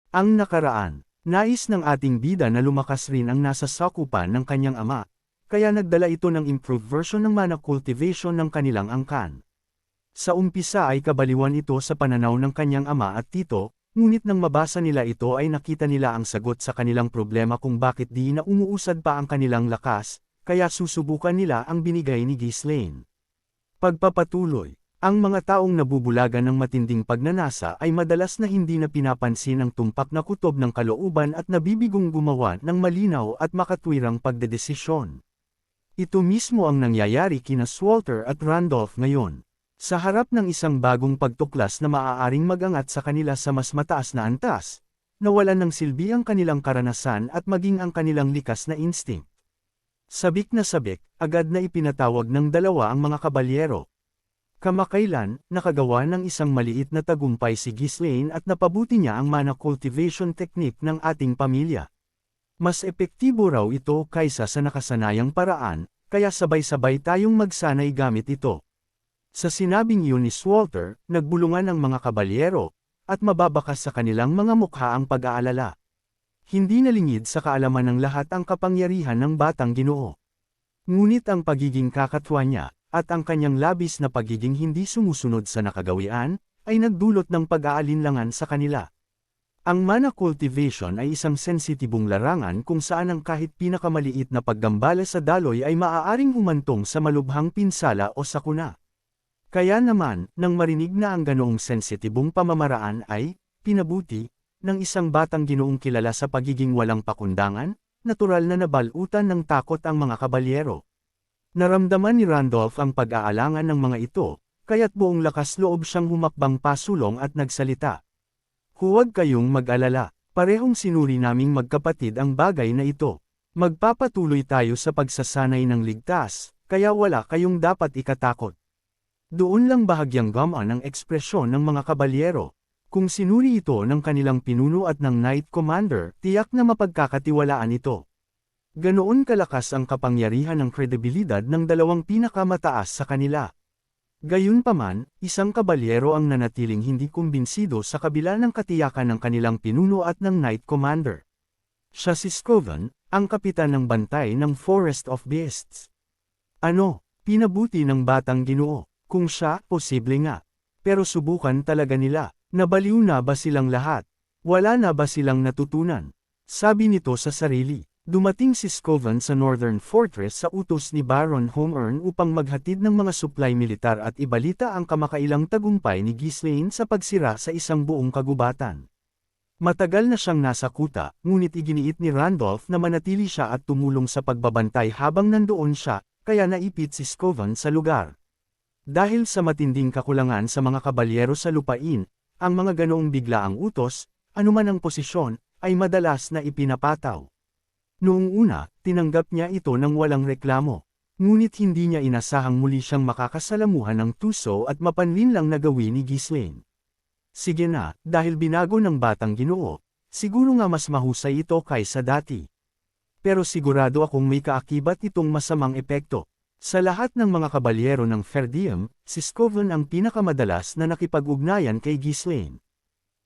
Ang nakaraan, nais ng ating bida na lumakas rin ang nasa sakupan ng kanyang ama, kaya nagdala ito ng improved version ng mana cultivation ng kanilang angkan. Sa umpisa ay kabaliwan ito sa pananaw ng kanyang ama at tito, ngunit nang mabasa nila ito ay nakita nila ang sagot sa kanilang problema kung bakit di na umuusad pa ang kanilang lakas, kaya susubukan nila ang binigay ni Ghislaine. Pagpapatuloy. Ang mga taong nabubulagan ng matinding pagnanasa ay madalas na hindi na pinapansin ang tumpak na kutob ng kalooban at nabibigong gumawa ng malinaw at makatwirang pagdedesisyon. Ito mismo ang nangyayari kina Walter at Randolph ngayon. Sa harap ng isang bagong pagtuklas na maaaring mag-angat sa kanila sa mas mataas na antas, nawalan ng silbi ang kanilang karanasan at maging ang kanilang likas na instinct. Sabik na sabik, agad na ipinatawag ng dalawa ang mga kabalyero. Kamakailan, nakagawa ng isang maliit na tagumpay si Ghislaine at napabuti niya ang mana cultivation technique ng ating pamilya. Mas epektibo raw ito kaysa sa nakasanayang paraan, kaya sabay-sabay tayong magsanay gamit ito. Sa sinabing yun ni Walter, nagbulungan ang mga kabalyero, at mababakas sa kanilang mga mukha ang pag-aalala. Hindi nalingid sa kaalaman ng lahat ang kapangyarihan ng batang Ginoo. Ngunit ang pagiging kakatwa niya, at ang kanyang labis na pagiging hindi sumusunod sa nakagawian, ay nagdulot ng pag-aalinlangan sa kanila. Ang mana cultivation ay isang sensitibong larangan kung saan ang kahit pinakamaliit na paggambala sa daloy ay maaaring humantong sa malubhang pinsala o sakuna. Kaya naman, nang marinig na ang ganoong sensitibong pamamaraan ay, pinabuti, ng isang batang Ginoong kilala sa pagiging walang pakundangan, natural na nabalutan ng takot ang mga kabalyero. Naramdaman ni Randolph ang pag-aalangan ng mga ito, kaya't buong lakas loob siyang humakbang pasulong at nagsalita. Huwag kayong mag-alala, parehong sinuri naming magkapatid ang bagay na ito. Magpapatuloy tayo sa pagsasanay ng ligtas, kaya wala kayong dapat ikatakot. Doon lang bahagyang gamaan ang ekspresyon ng mga kabalyero. Kung sinuri ito ng kanilang pinuno at ng Knight Commander, tiyak na mapagkakatiwalaan ito. Ganoon kalakas ang kapangyarihan ng kredibilidad ng dalawang pinakamataas sa kanila. Gayunpaman, isang kabalyero ang nanatiling hindi kumbinsido sa kabila ng katiyakan ng kanilang pinuno at ng Knight Commander. Siya si Scoven, ang kapitan ng bantay ng Forest of Beasts. Ano, pinabuti ng batang Ginoo, kung siya, posible nga. Pero subukan talaga nila, nabaliw na ba silang lahat? Wala na ba silang natutunan? Sabi nito sa sarili. Dumating si Scoven sa Northern Fortress sa utos ni Baron Homern upang maghatid ng mga supply militar at ibalita ang kamakailang tagumpay ni Ghislaine sa pagsira sa isang buong kagubatan. Matagal na siyang nasa kuta, ngunit iginiit ni Randolph na manatili siya at tumulong sa pagbabantay habang nandoon siya, kaya naipit si Scoven sa lugar. Dahil sa matinding kakulangan sa mga kabalyero sa lupain, ang mga ganoong biglaang utos, anuman ang posisyon, ay madalas na ipinapataw. Noong una, tinanggap niya ito ng walang reklamo. Ngunit hindi niya inasahang muli siyang makakasalamuhan ng tuso at mapanlinlang na gawin ni Ghislaine. Sige na, dahil binago ng batang Ginoo, siguro nga mas mahusay ito kaysa dati. Pero sigurado akong may kaakibat itong masamang epekto. Sa lahat ng mga kabalyero ng Ferdium, si Scoven ang pinakamadalas na nakipag-ugnayan kay Ghislaine.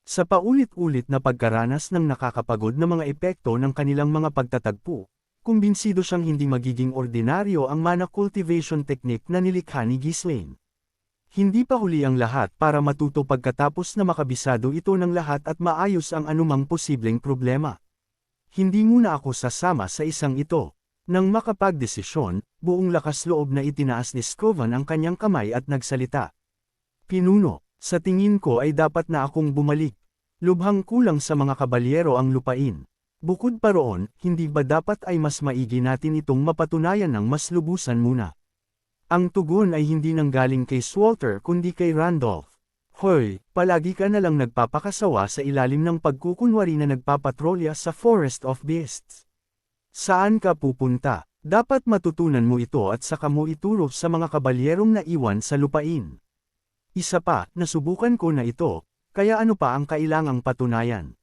Sa paulit-ulit na pagkaranas ng nakakapagod na mga epekto ng kanilang mga pagtatagpo, kumbinsido siyang hindi magiging ordinaryo ang mana cultivation technique na nilikha ni Ghislaine. Hindi pa huli ang lahat para matuto pagkatapos na makabisado ito ng lahat at maayos ang anumang posibleng problema. Hindi muna ako sasama sa isang ito. Nang makapagdesisyon, buong lakas loob na itinaas ni Scoven ang kanyang kamay at nagsalita. Pinuno, sa tingin ko ay dapat na akong bumalik. Lubhang kulang sa mga kabalyero ang lupain. Bukod pa roon, hindi ba dapat ay mas maigi natin itong mapatunayan ng mas lubusan muna? Ang tugon ay hindi nanggaling kay Walter kundi kay Randolph. Hoy, palagi ka na lang nagpapakasawa sa ilalim ng pagkukunwari na nagpapatrolya sa Forest of Beasts. Saan ka pupunta? Dapat matutunan mo ito at saka mo ituro sa mga kabalyerong naiwan sa lupain. Isa pa, nasubukan ko na ito, kaya ano pa ang kailangang patunayan?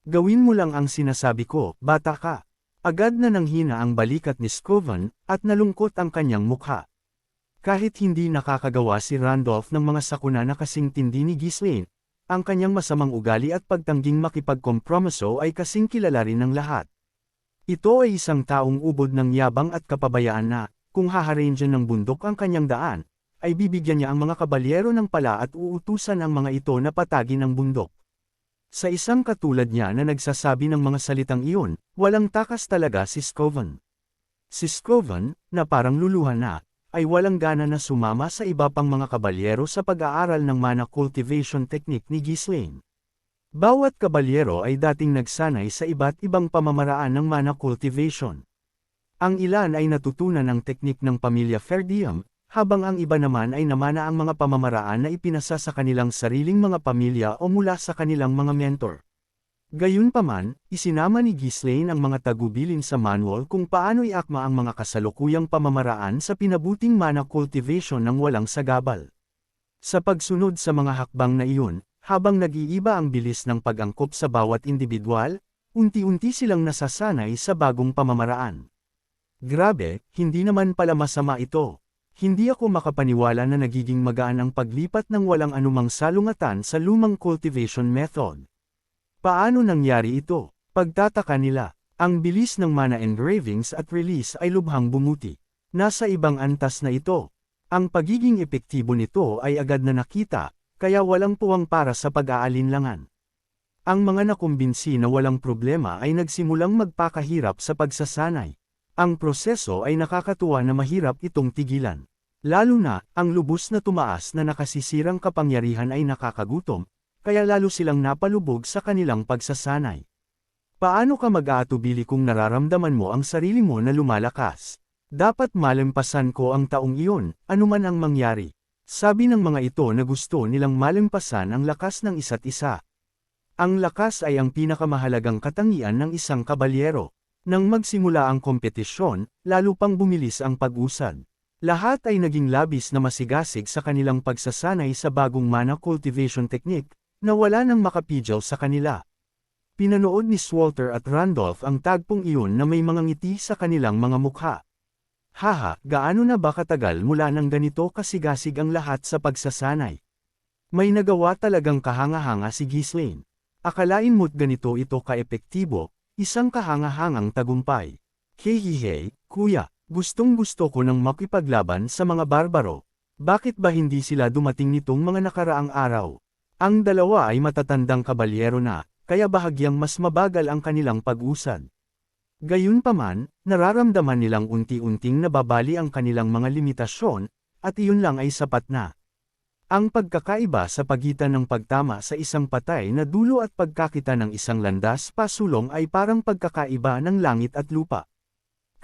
Gawin mo lang ang sinasabi ko, bata ka. Agad na nanghina ang balikat ni Scoven, at nalungkot ang kanyang mukha. Kahit hindi nakakagawa si Randolph ng mga sakuna na kasing tindi ni Ghislaine, ang kanyang masamang ugali at pagtangging makipagkompromiso ay kasing kilala rin ng lahat. Ito ay isang taong ubod ng yabang at kapabayaan na, kung haharange ng bundok ang kanyang daan, ay bibigyan niya ang mga kabalyero ng pala at uutusan ang mga ito na patagin ang bundok. Sa isang katulad niya na nagsasabi ng mga salitang iyon, walang takas talaga si Scoven. Si Scoven, na parang luluhan na, ay walang gana na sumama sa iba pang mga kabalyero sa pag-aaral ng mana cultivation technique ni Ghislaine. Bawat kabalyero ay dating nagsanay sa iba't ibang pamamaraan ng mana cultivation. Ang ilan ay natutunan ang teknik ng pamilya Ferdium, habang ang iba naman ay namana ang mga pamamaraan na ipinasa sa kanilang sariling mga pamilya o mula sa kanilang mga mentor. Gayunpaman, isinama ni Ghislaine ang mga tagubilin sa manual kung paano iakma ang mga kasalukuyang pamamaraan sa pinabuting mana cultivation ng walang sagabal. Sa pagsunod sa mga hakbang na iyon, habang nag-iiba ang bilis ng pag-angkop sa bawat individual, unti-unti silang nasasanay sa bagong pamamaraan. Grabe, hindi naman pala masama ito. Hindi ako makapaniwala na nagiging magaan ang paglipat ng walang anumang salungatan sa lumang cultivation method. Paano nangyari ito? Pagtataka nila, ang bilis ng mana engravings at release ay lubhang bumuti. Nasa ibang antas na ito. Ang pagiging epektibo nito ay agad na nakita, kaya walang puwang para sa pag-aalinlangan. Ang mga nakumbinsi na walang problema ay nagsimulang magpakahirap sa pagsasanay. Ang proseso ay nakakatuwa na mahirap itong tigilan. Lalo na, ang lubos na tumaas na nakasisirang kapangyarihan ay nakakagutom, kaya lalo silang napalubog sa kanilang pagsasanay. Paano ka mag-aatubili kung nararamdaman mo ang sarili mo na lumalakas? Dapat malampasan ko ang taong iyon, anuman ang mangyari. Sabi ng mga ito na gusto nilang malampasan ang lakas ng isa't isa. Ang lakas ay ang pinakamahalagang katangian ng isang kabalyero. Nang magsimula ang kompetisyon, lalo pang bumilis ang pag-usad. Lahat ay naging labis na masigasig sa kanilang pagsasanay sa bagong mana cultivation technique, na wala nang makapigil sa kanila. Pinanood ni Swalter at Randolph ang tagpong iyon na may mga ngiti sa kanilang mga mukha. Haha, gaano na ba katagal mula nang ganito kasigasig ang lahat sa pagsasanay? May nagawa talagang kahanga-hanga si Ghislaine. Akalain mo't ganito ito ka-epektibo, isang kahanga-hangang tagumpay. Hehehe, kuya, gustong-gusto ko nang makipaglaban sa mga barbaro. Bakit ba hindi sila dumating nitong mga nakaraang araw? Ang dalawa ay matatandang kabalyero na, kaya bahagyang mas mabagal ang kanilang pag-usad. Gayunpaman, nararamdaman nilang unti-unting nababali ang kanilang mga limitasyon, at iyon lang ay sapat na. Ang pagkakaiba sa pagitan ng pagtama sa isang patay na dulo at pagkakita ng isang landas pasulong ay parang pagkakaiba ng langit at lupa.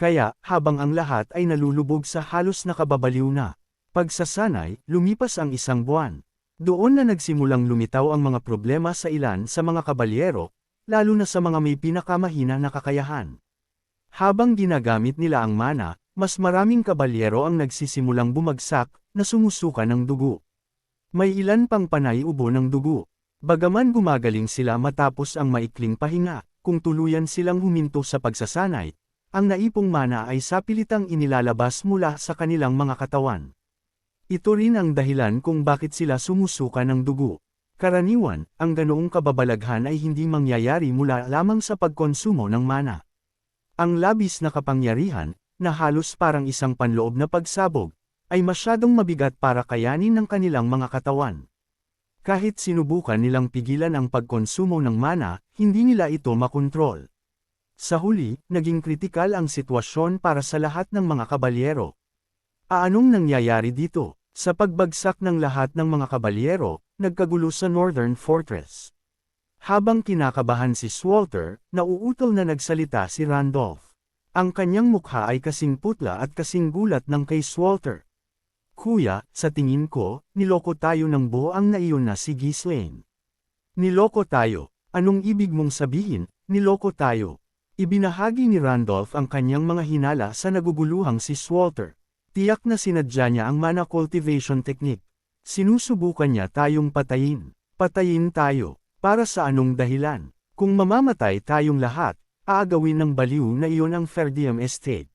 Kaya, habang ang lahat ay nalulubog sa halos nakababaliw na pagsasanay, lumipas ang isang buwan. Doon na nagsimulang lumitaw ang mga problema sa ilan sa mga kabalyero, lalo na sa mga may pinakamahina na kakayahan. Habang ginagamit nila ang mana, mas maraming kabalyero ang nagsisimulang bumagsak, na sumusuka ng dugo. May ilan pang panay ubo ng dugo. Bagaman gumagaling sila matapos ang maikling pahinga, kung tuluyan silang huminto sa pagsasanay, ang naipong mana ay sapilitang inilalabas mula sa kanilang mga katawan. Ito rin ang dahilan kung bakit sila sumusuka ng dugo. Karaniwan, ang ganoong kababalaghan ay hindi mangyayari mula lamang sa pagkonsumo ng mana. Ang labis na kapangyarihan, na halos parang isang panloob na pagsabog, ay masyadong mabigat para kayanin ng kanilang mga katawan. Kahit sinubukan nilang pigilan ang pagkonsumo ng mana, hindi nila ito makontrol. Sa huli, naging kritikal ang sitwasyon para sa lahat ng mga kabalyero. Anong nangyayari dito? Sa pagbagsak ng lahat ng mga kabalyero, nagkagulo sa Northern Fortress. Habang kinakabahan si Swalter, nauutol na nagsalita si Randolph. Ang kanyang mukha ay kasing putla at kasing gulat ng kay Swalter. Kuya, sa tingin ko, niloko tayo ng buo ang naiyon na si Ghislaine. Niloko tayo. Anong ibig mong sabihin, niloko tayo? Ibinahagi ni Randolph ang kanyang mga hinala sa naguguluhang si Swalter. Tiyak na sinadya niya ang mana cultivation technique. Sinusubukan niya tayong patayin. Patayin tayo. Para sa anong dahilan? Kung mamamatay tayong lahat, aagawin ng baliw na iyon ang Ferdium Estate.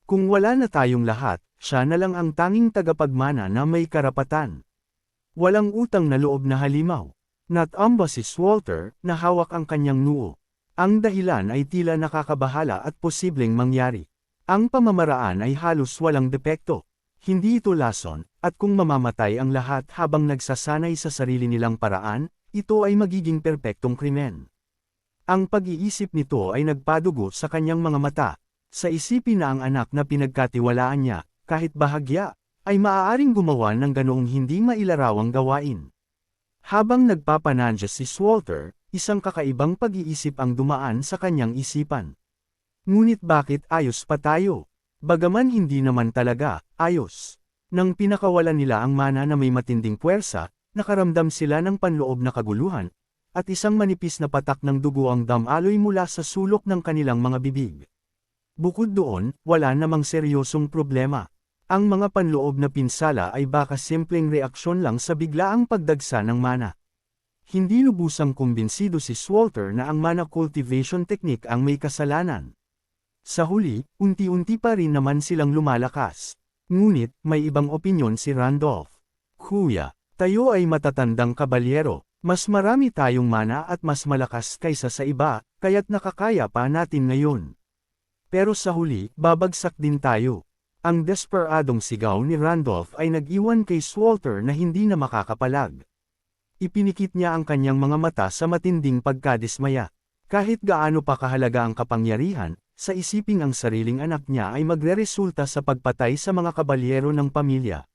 Kung wala na tayong lahat, siya na lang ang tanging tagapagmana na may karapatan. Walang utang na loob na halimaw. Natamba si Walter, na hawak ang kanyang noo. Ang dahilan ay tila nakakabahala at posibleng mangyari. Ang pamamaraan ay halos walang depekto. Hindi ito lason, at kung mamamatay ang lahat habang nagsasanay sa sarili nilang paraan, ito ay magiging perpektong krimen. Ang pag-iisip nito ay nagpadugo sa kanyang mga mata, sa isipin na ang anak na pinagkatiwalaan niya, kahit bahagya, ay maaaring gumawa ng ganoong hindi mailarawang gawain. Habang nagpapanadya si Walter, isang kakaibang pag-iisip ang dumaan sa kanyang isipan. Ngunit bakit ayos pa tayo? Bagaman hindi naman talaga ayos. Nang pinakawalan nila ang mana na may matinding puwersa, nakaramdam sila ng panloob na kaguluhan, at isang manipis na patak ng dugo ang damaloy mula sa sulok ng kanilang mga bibig. Bukod doon, wala namang seryosong problema. Ang mga panloob na pinsala ay baka simpleng reaksyon lang sa biglaang pagdagsa ng mana. Hindi lubusang kumbinsido si Walter na ang mana cultivation technique ang may kasalanan. Sa huli, unti-unti pa rin naman silang lumalakas. Ngunit, may ibang opinyon si Randolph. Kuya, tayo ay matatandang kabalyero, mas marami tayong mana at mas malakas kaysa sa iba, kaya't nakakaya pa natin ngayon. Pero sa huli, babagsak din tayo. Ang desperadong sigaw ni Randolph ay nag-iwan kay Walter na hindi na makakapalag. Ipinikit niya ang kanyang mga mata sa matinding pagkadismaya. Kahit gaano pa kahalaga ang kapangyarihan, sa isiping ang sariling anak niya ay magreresulta sa pagpatay sa mga kabalyero ng pamilya.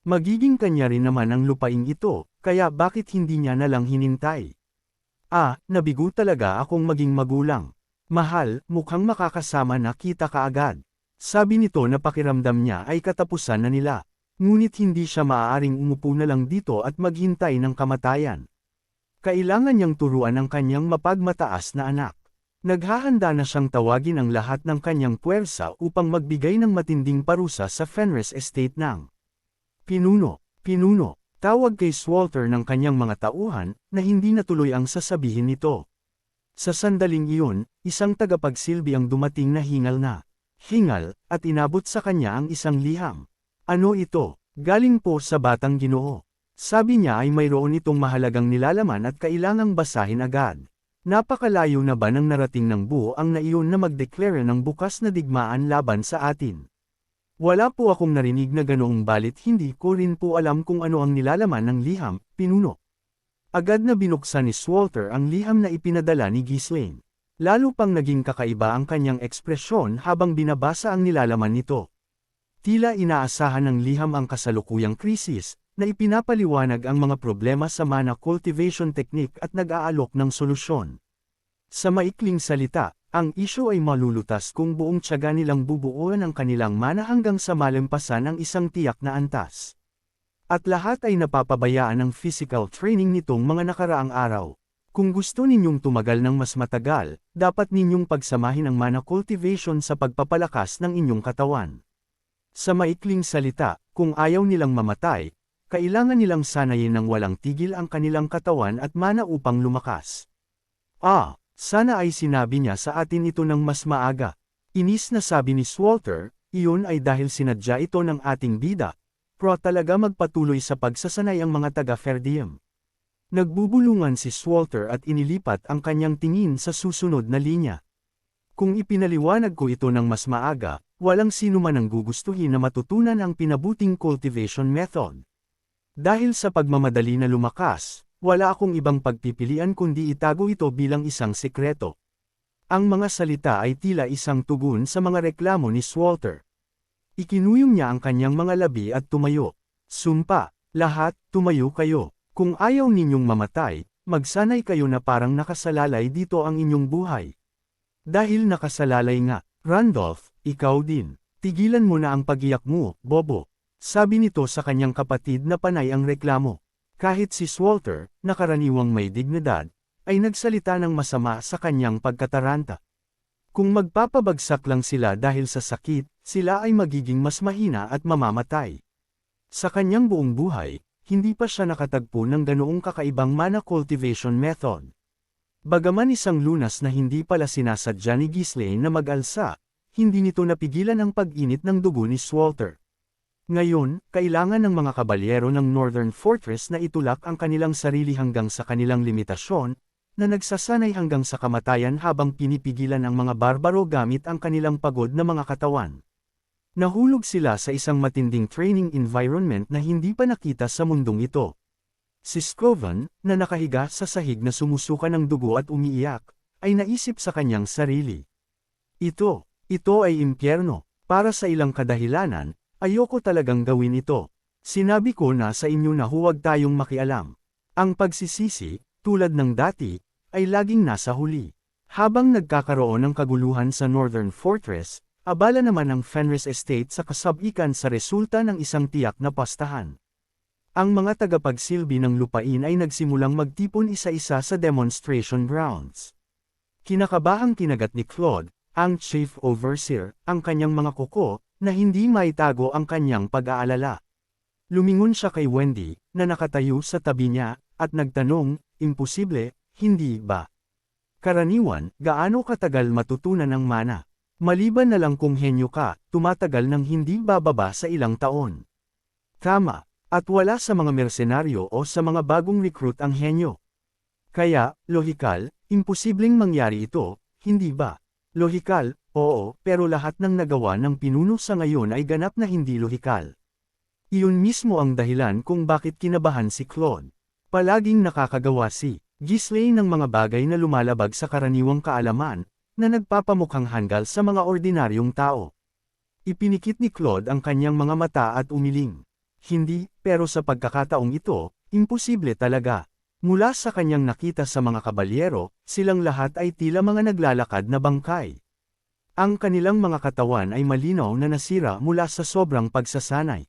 Magiging kanya rin naman ang lupaing ito, kaya bakit hindi niya nalang hinintay? Nabigo talaga akong maging magulang. Mahal, mukhang makakasama na kita kaagad. Sabi nito na pakiramdam niya ay katapusan na nila. Ngunit hindi siya maaaring umupo na lang dito at maghintay ng kamatayan. Kailangan niyang turuan ang kanyang mapagmataas na anak. Naghahanda na siyang tawagin ang lahat ng kanyang puwersa upang magbigay ng matinding parusa sa Fenris Estate ng Pinuno. Tawag kay Walter ng kanyang mga tauhan, na hindi natuloy ang sasabihin nito. Sa sandaling iyon, isang tagapagsilbi ang dumating na hingal, at inabot sa kanya ang isang liham. Ano ito? Galing po sa Batang Ginoo. Sabi niya ay mayroon itong mahalagang nilalaman at kailangang basahin agad. Napakalayo na ba ng narating ng buo ang naiyon na magdeklara ng bukas na digmaan laban sa atin? Wala po akong narinig na ganoong balit hindi ko rin po alam kung ano ang nilalaman ng liham, pinuno. Agad na binuksan ni Walter ang liham na ipinadala ni Ghislaine. Lalo pang naging kakaiba ang kanyang ekspresyon habang binabasa ang nilalaman nito. Tila inaasahan ng liham ang kasalukuyang krisis, na ipinapaliwanag ang mga problema sa mana cultivation technique at nag-aalok ng solusyon. Sa maikling salita, ang isyu ay malulutas kung buong tiyaga nilang bubuuan ang kanilang mana hanggang sa malampasan ang isang tiyak na antas. At lahat ay napapabayaan ng physical training nitong mga nakaraang araw. Kung gusto ninyong tumagal ng mas matagal, dapat ninyong pagsamahin ang mana cultivation sa pagpapalakas ng inyong katawan. Sa maikling salita, kung ayaw nilang mamatay, kailangan nilang sanayin ng walang tigil ang kanilang katawan at mana upang lumakas. Sana ay sinabi niya sa atin ito ng mas maaga. Inis na sabi ni Walter, iyon ay dahil sinadya ito ng ating bida, talaga magpatuloy sa pagsasanay ang mga taga-Ferdium. Nagbubulungan si Walter at inilipat ang kanyang tingin sa susunod na linya. Kung ipinaliwanag ko ito ng mas maaga, walang sino man ang gugustuhin na matutunan ang pinabuting cultivation method. Dahil sa pagmamadali na lumakas, wala akong ibang pagpipilian kundi itago ito bilang isang sekreto. Ang mga salita ay tila isang tugon sa mga reklamo ni Walter. Ikinuyong niya ang kanyang mga labi at tumayo. Sumpa, lahat, tumayo kayo. Kung ayaw ninyong mamatay, magsanay kayo na parang nakasalalay dito ang inyong buhay. Dahil nakasalalay nga, Randolph, ikaw din. Tigilan mo na ang pagiyak mo, bobo. Sabi nito sa kanyang kapatid na panay ang reklamo. Kahit si Walter, na karaniwang may dignidad, ay nagsalita ng masama sa kanyang pagkataranta. Kung magpapabagsak lang sila dahil sa sakit, sila ay magiging mas mahina at mamamatay. Sa kanyang buong buhay, hindi pa siya nakatagpo ng ganoong kakaibang mana cultivation method. Bagaman isang lunas na hindi pala sinasadya ni Ghislaine na mag-alsa, hindi nito napigilan ang pag-init ng dugo ni Walter. Ngayon, kailangan ng mga kabalyero ng Northern Fortress na itulak ang kanilang sarili hanggang sa kanilang limitasyon, na nagsasanay hanggang sa kamatayan habang pinipigilan ang mga barbaro gamit ang kanilang pagod na mga katawan. Nahulog sila sa isang matinding training environment na hindi pa nakita sa mundong ito. Si Scoven, na nakahiga sa sahig na sumusuka ng dugo at umiiyak, ay naisip sa kanyang sarili. Ito ay impyerno. Para sa ilang kadahilanan, ayoko talagang gawin ito. Sinabi ko na sa inyo na huwag tayong makialam. Ang pagsisisi, tulad ng dati, ay laging nasa huli. Habang nagkakaroon ng kaguluhan sa Northern Fortress, abala naman ang Fenris Estate sa kasabikan sa resulta ng isang tiyak na pastahan. Ang mga tagapagsilbi ng lupain ay nagsimulang magtipon isa-isa sa demonstration grounds. Kinakabahang kinagat ni Claude, ang Chief Overseer, ang kanyang mga kuko, na hindi maitago ang kanyang pag-aalala. Lumingon siya kay Wendy, na nakatayo sa tabi niya, at nagtanong, imposible, hindi ba? Karaniwan, gaano katagal matutunan ang mana? Maliban na lang kung henyo ka, tumatagal ng hindi bababa sa ilang taon. Tama, at wala sa mga mersenaryo o sa mga bagong recruit ang henyo. Kaya, lohikal, imposibleng mangyari ito, hindi ba? Lohikal, oo, pero lahat ng nagawa ng pinuno sa ngayon ay ganap na hindi lohikal. Iyon mismo ang dahilan kung bakit kinabahan si Claude. Palaging nakakagawa si Ghislaine ng mga bagay na lumalabag sa karaniwang kaalaman, na nagpapamukhang hanggal sa mga ordinaryong tao. Ipinikit ni Claude ang kanyang mga mata at umiling. Hindi, pero sa pagkakataong ito, imposible talaga. Mula sa kanyang nakita sa mga kabalyero, silang lahat ay tila mga naglalakad na bangkay. Ang kanilang mga katawan ay malinaw na nasira mula sa sobrang pagsasanay.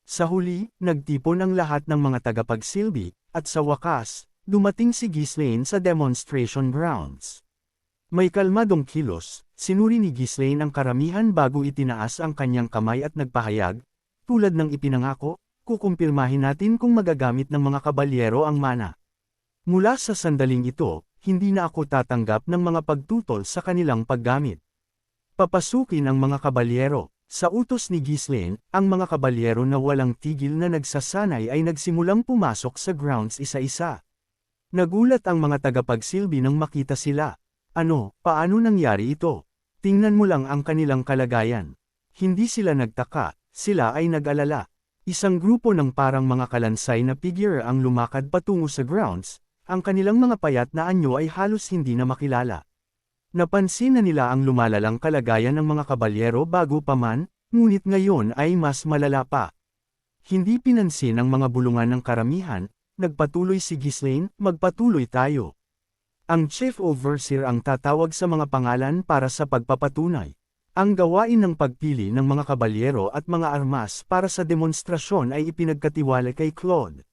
Sa huli, nagtipon ang lahat ng mga tagapagsilbi, at sa wakas, dumating si Ghislaine sa demonstration grounds. May kalmadong kilos, sinuri ni Ghislaine ang karamihan bago itinaas ang kanyang kamay at nagpahayag, tulad ng ipinangako, kukumpirmahin natin kung magagamit ng mga kabalyero ang mana. Mula sa sandaling ito, hindi na ako tatanggap ng mga pagtutol sa kanilang paggamit. Papasukin ang mga kabalyero. Sa utos ni Ghislaine, ang mga kabalyero na walang tigil na nagsasanay ay nagsimulang pumasok sa grounds isa-isa. Nagulat ang mga tagapagsilbi nang makita sila. Ano, paano nangyari ito? Tingnan mo lang ang kanilang kalagayan. Hindi sila nagtaka, sila ay nag-alala. Isang grupo ng parang mga kalansay na figure ang lumakad patungo sa grounds, ang kanilang mga payat na anyo ay halos hindi na makilala. Napansin na nila ang lumalalang kalagayan ng mga kabalyero bago pa man, ngunit ngayon ay mas malala pa. Hindi pinansin ang mga bulungan ng karamihan, nagpatuloy si Ghislaine, magpatuloy tayo. Ang Chief Overseer ang tatawag sa mga pangalan para sa pagpapatunay. Ang gawain ng pagpili ng mga kabalyero at mga armas para sa demonstrasyon ay ipinagkatiwala kay Claude.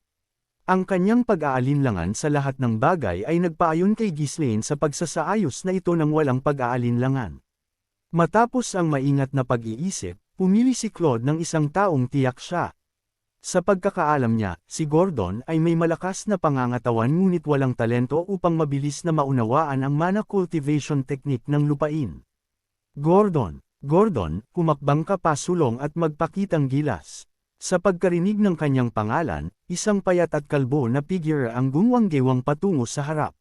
Ang kanyang pag-aalinlangan sa lahat ng bagay ay nagpaayon kay Ghislaine sa pagsasaayos na ito ng walang pag-aalinlangan. Matapos ang maingat na pag-iisip, pumili si Claude ng isang taong tiyak siya. Sa pagkakaalam niya, si Gordon ay may malakas na pangangatawan ngunit walang talento upang mabilis na maunawaan ang mana cultivation technique ng lupain. Gordon, kumakbang ka pasulong at magpakitang gilas. Sa pagkarinig ng kanyang pangalan, isang payat at kalbo na figure ang gumwang-gewang patungo sa harap.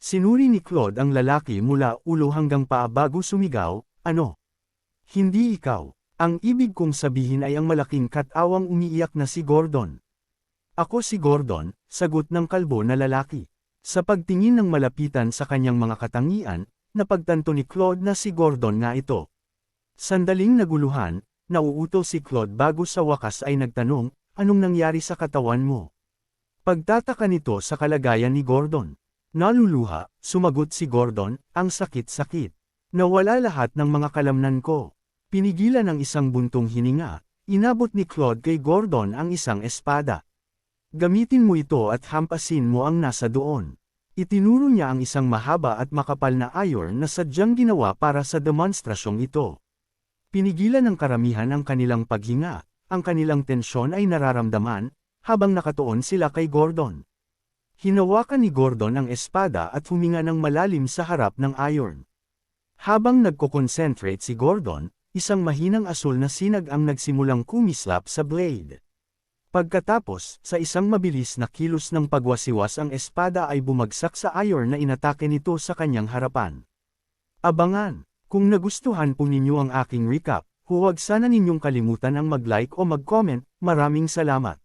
Sinuri ni Claude ang lalaki mula ulo hanggang paa bago sumigaw, ano? Hindi ikaw. Ang ibig kong sabihin ay ang malaking katawang umiiyak na si Gordon. Ako si Gordon, sagot ng kalbo na lalaki. Sa pagtingin ng malapitan sa kanyang mga katangian, napagtanto ni Claude na si Gordon nga ito. Sandaling naguluhan, nauutol si Claude bago sa wakas ay nagtanong, anong nangyari sa katawan mo? Pagtataka nito sa kalagayan ni Gordon. Naluluha, sumagot si Gordon, ang sakit-sakit. Nawala lahat ng mga kalamnan ko. Pinigilan ng isang buntong hininga, inabot ni Claude kay Gordon ang isang espada. Gamitin mo ito at hampasin mo ang nasa doon. Itinuro niya ang isang mahaba at makapal na iron na sadyang ginawa para sa demonstrasyong ito. Pinigilan ng karamihan ang kanilang paghinga, ang kanilang tensyon ay nararamdaman, habang nakatuon sila kay Gordon. Hinawakan ni Gordon ang espada at huminga ng malalim sa harap ng iron. Habang nagko-concentrate si Gordon, isang mahinang asul na sinag ang nagsimulang kumislap sa blade. Pagkatapos, sa isang mabilis na kilos ng pagwasiwas ang espada ay bumagsak sa Iron na inatake nito sa kanyang harapan. Abangan! Kung nagustuhan po ninyo ang aking recap, huwag sana ninyong kalimutan ang mag-like o mag-comment. Maraming salamat.